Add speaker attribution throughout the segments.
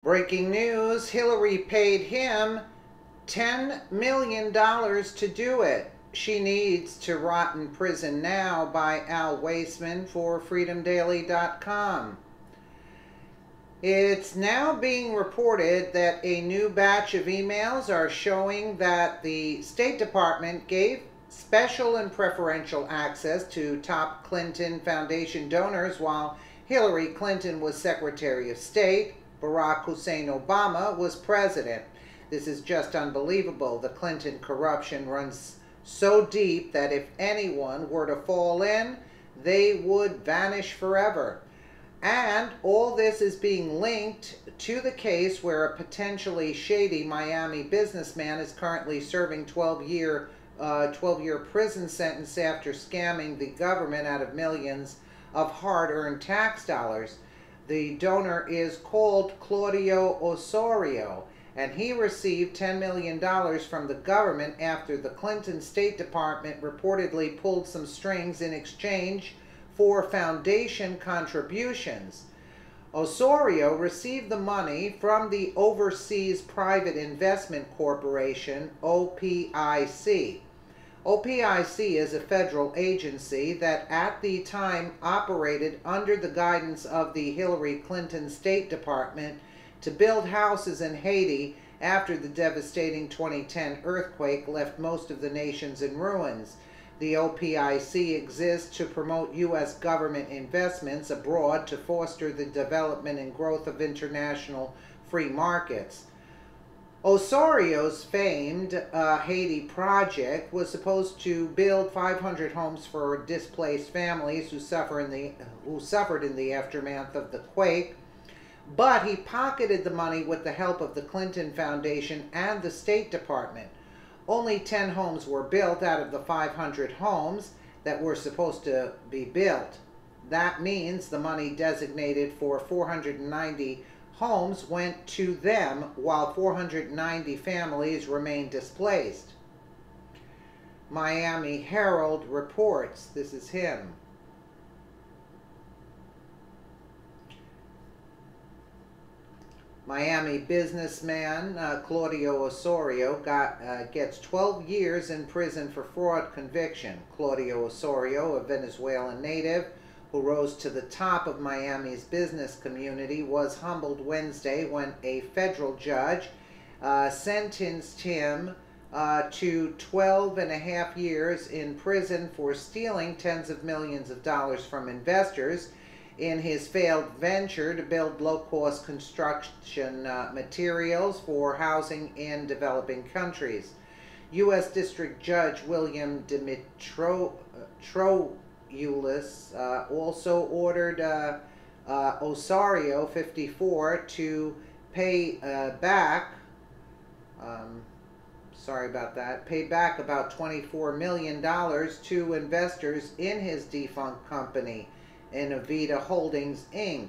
Speaker 1: Breaking news, Hillary paid him $10 million to do it. She needs to rot in prison now, by Al Waisman for freedomdaily.com. It's now being reported that a new batch of emails are showing that the State Department gave special and preferential access to top Clinton Foundation donors while Hillary Clinton was Secretary of State. Barack Hussein Obama was president. This is just unbelievable. The Clinton corruption runs so deep that if anyone were to fall in, they would vanish forever. And all this is being linked to the case where a potentially shady Miami businessman is currently serving 12-year prison sentence after scamming the government out of millions of hard-earned tax dollars. The donor is called Claudio Osorio, and he received $10 million from the government after the Clinton State Department reportedly pulled some strings in exchange for foundation contributions. Osorio received the money from the Overseas Private Investment Corporation, OPIC. OPIC is a federal agency that at the time operated under the guidance of the Hillary Clinton State Department to build houses in Haiti after the devastating 2010 earthquake left most of the nations in ruins. The OPIC exists to promote U.S. government investments abroad to foster the development and growth of international free markets. Osorio's famed Haiti project was supposed to build 500 homes for displaced families who suffered in the aftermath of the quake, but he pocketed the money with the help of the Clinton Foundation and the State Department. Only 10 homes were built out of the 500 homes that were supposed to be built. That means the money designated for 490 homes went to them, while 490 families remained displaced. Miami Herald reports, this is him. Miami businessman Claudio Osorio gets 12 years in prison for fraud conviction. Claudio Osorio, a Venezuelan native who rose to the top of Miami's business community, was humbled Wednesday when a federal judge sentenced him to 12 and a half years in prison for stealing tens of millions of dollars from investors in his failed venture to build low-cost construction materials for housing in developing countries. U.S. District Judge William Dimitrioulas also ordered Osorio, 54, to pay back about $24 million to investors in his defunct company, Innovita Holdings, Inc.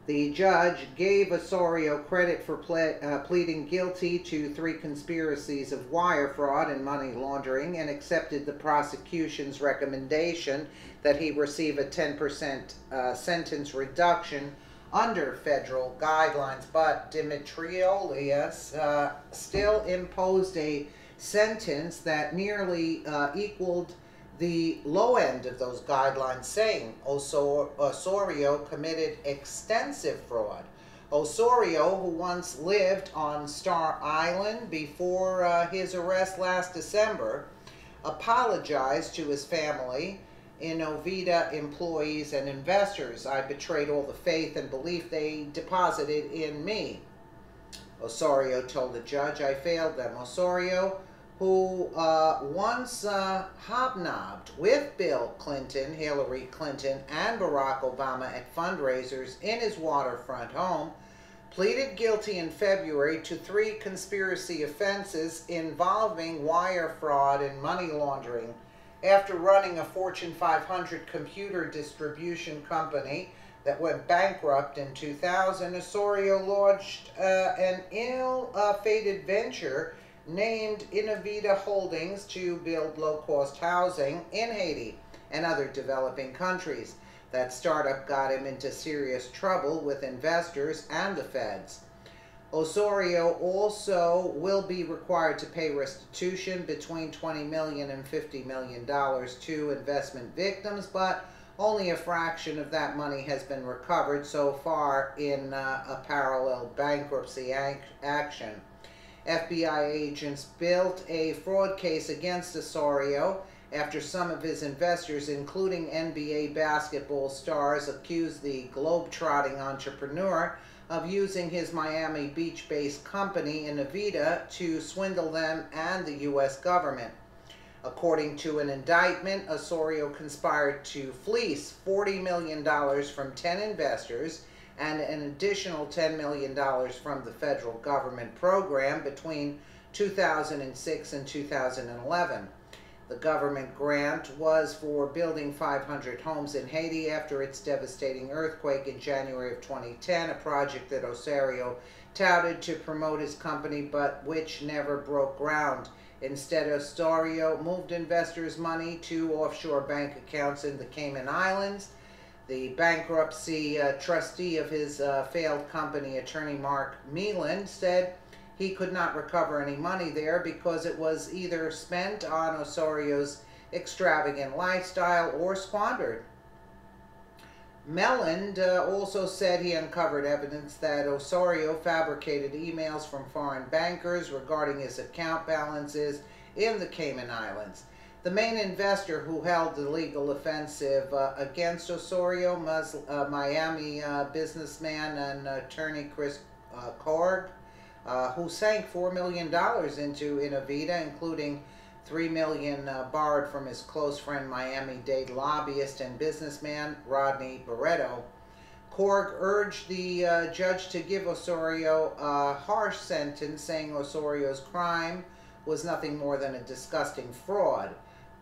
Speaker 1: The judge gave Osorio credit for pleading guilty to 3 conspiracies of wire fraud and money laundering, and accepted the prosecution's recommendation that he receive a 10% sentence reduction under federal guidelines. But Dimitrioulas still imposed a sentence that nearly equaled the low end of those guidelines, saying Osorio committed extensive fraud. Osorio, who once lived on Star Island before his arrest last December, apologized to his family, Innovita employees, and investors. "I betrayed all the faith and belief they deposited in me," Osorio told the judge. "I failed them." Osorio, who once hobnobbed with Bill Clinton, Hillary Clinton, and Barack Obama at fundraisers in his waterfront home, pleaded guilty in February to 3 conspiracy offenses involving wire fraud and money laundering. After running a Fortune 500 computer distribution company that went bankrupt in 2000, Osorio launched an ill-fated venture named Innovita Holdings to build low-cost housing in Haiti and other developing countries. That startup got him into serious trouble with investors and the feds. Osorio also will be required to pay restitution between $20 million and $50 million to investment victims, but only a fraction of that money has been recovered so far in a parallel bankruptcy action. FBI agents built a fraud case against Osorio after some of his investors, including NBA basketball stars, accused the globe-trotting entrepreneur of using his Miami Beach-based company Inavida to swindle them and the U.S. government. According to an indictment, Osorio conspired to fleece $40 million from 10 investors and an additional $10 million from the federal government program between 2006 and 2011. The government grant was for building 500 homes in Haiti after its devastating earthquake in January of 2010, a project that Osorio touted to promote his company but which never broke ground. Instead, Osorio moved investors' money to offshore bank accounts in the Cayman Islands. The bankruptcy trustee of his failed company, attorney Mark Meelan, said he could not recover any money there because it was either spent on Osorio's extravagant lifestyle or squandered. Meland also said he uncovered evidence that Osorio fabricated emails from foreign bankers regarding his account balances in the Cayman Islands. The main investor who held the legal offensive against Osorio, Miami businessman and attorney Chris Korg, who sank $4 million into Inavida, including $3 million borrowed from his close friend, Miami-Dade lobbyist and businessman Rodney Barreto. Korg urged the judge to give Osorio a harsh sentence, saying Osorio's crime was nothing more than a disgusting fraud.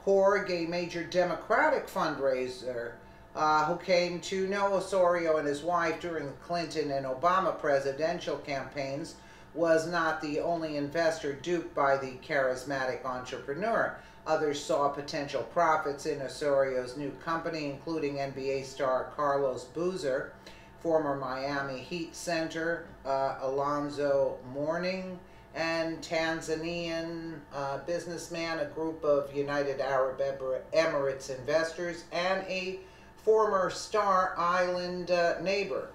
Speaker 1: Korg, a major Democratic fundraiser who came to know Osorio and his wife during the Clinton and Obama presidential campaigns, was not the only investor duped by the charismatic entrepreneur. Others saw potential profits in Osorio's new company, including NBA star Carlos Boozer, former Miami Heat center Alonzo Mourning, and Tanzanian businessman, a group of United Arab Emirates investors, and a former Star Island neighbor.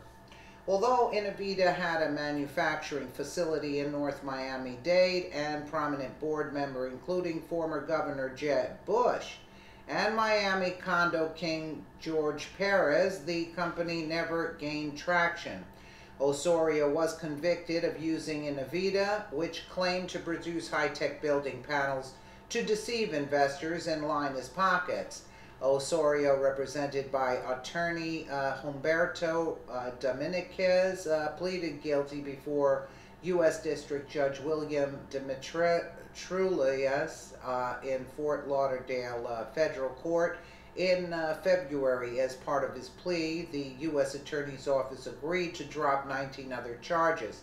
Speaker 1: Although Inavida had a manufacturing facility in North Miami-Dade and prominent board member including former Governor Jeb Bush and Miami condo king George Perez, the company never gained traction. Osorio was convicted of using Inavida, which claimed to produce high-tech building panels, to deceive investors and line his pockets. Osorio, represented by attorney Humberto Dominiquez, pleaded guilty before U.S. District Judge William Dimitrioulias in Fort Lauderdale Federal Court in February. As part of his plea, the U.S. Attorney's Office agreed to drop 19 other charges.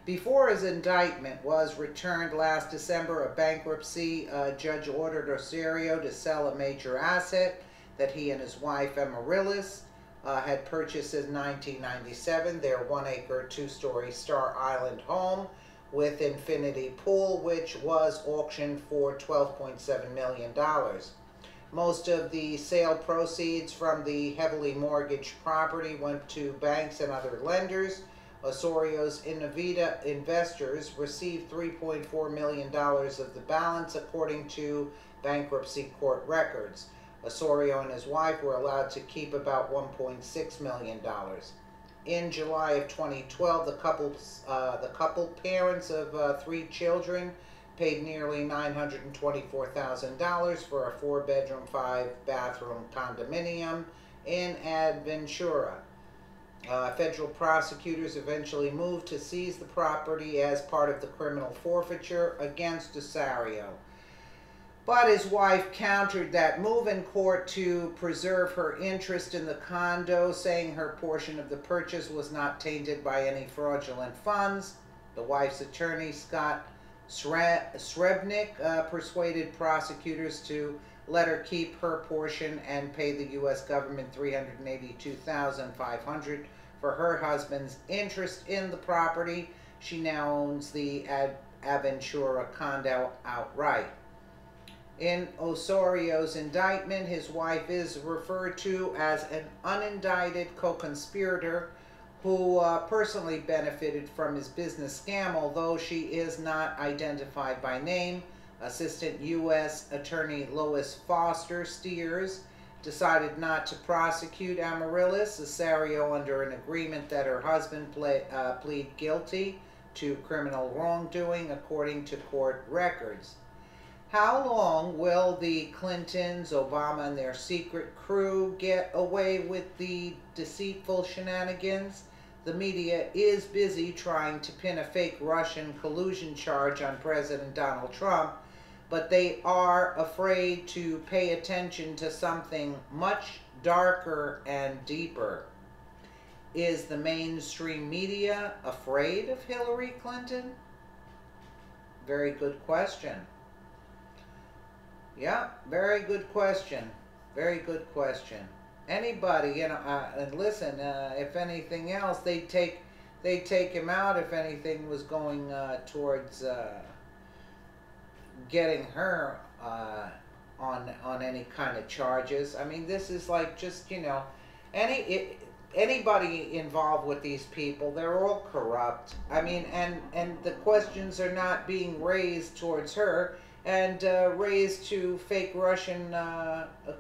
Speaker 1: Before his indictment was returned last December, a bankruptcy judge ordered Osorio to sell a major asset that he and his wife, Amaryllis, had purchased in 1997, their 1-acre, 2-story Star Island home with infinity pool, which was auctioned for $12.7 million. Most of the sale proceeds from the heavily mortgaged property went to banks and other lenders. Osorio's Inavida investors received $3.4 million of the balance, according to bankruptcy court records. Osorio and his wife were allowed to keep about $1.6 million. In July of 2012, the couple, parents of 3 children, paid nearly $924,000 for a 4-bedroom, 5-bathroom condominium in Aventura. Federal prosecutors eventually moved to seize the property as part of the criminal forfeiture against Osorio. But his wife countered that move in court to preserve her interest in the condo, saying her portion of the purchase was not tainted by any fraudulent funds. The wife's attorney, Scott Srebnick, persuaded prosecutors to let her keep her portion and pay the U.S. government $382,500 for her husband's interest in the property. She now owns the Aventura condo outright. In Osorio's indictment, his wife is referred to as an unindicted co-conspirator who personally benefited from his business scam, although she is not identified by name. Assistant U.S. Attorney Lois Foster Steers decided not to prosecute Amaryllis Osario under an agreement that her husband plead guilty to criminal wrongdoing, according to court records. How long will the Clintons, Obama, and their secret crew get away with the deceitful shenanigans? The media is busy trying to pin a fake Russian collusion charge on President Donald Trump, but they are afraid to pay attention to something much darker and deeper. Is the mainstream media afraid of Hillary Clinton? Very good question. Yeah, very good question. Very good question. Anybody, and listen, if anything else, they'd take him out if anything was going towards getting her on any kind of charges. I mean, this is like just, anybody involved with these people, they're all corrupt. I mean, and the questions are not being raised towards her and raised to fake Russian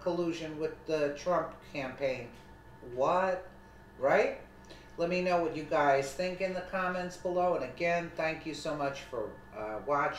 Speaker 1: collusion with the Trump campaign. What? Right? Let me know what you guys think in the comments below. And again, thank you so much for watching.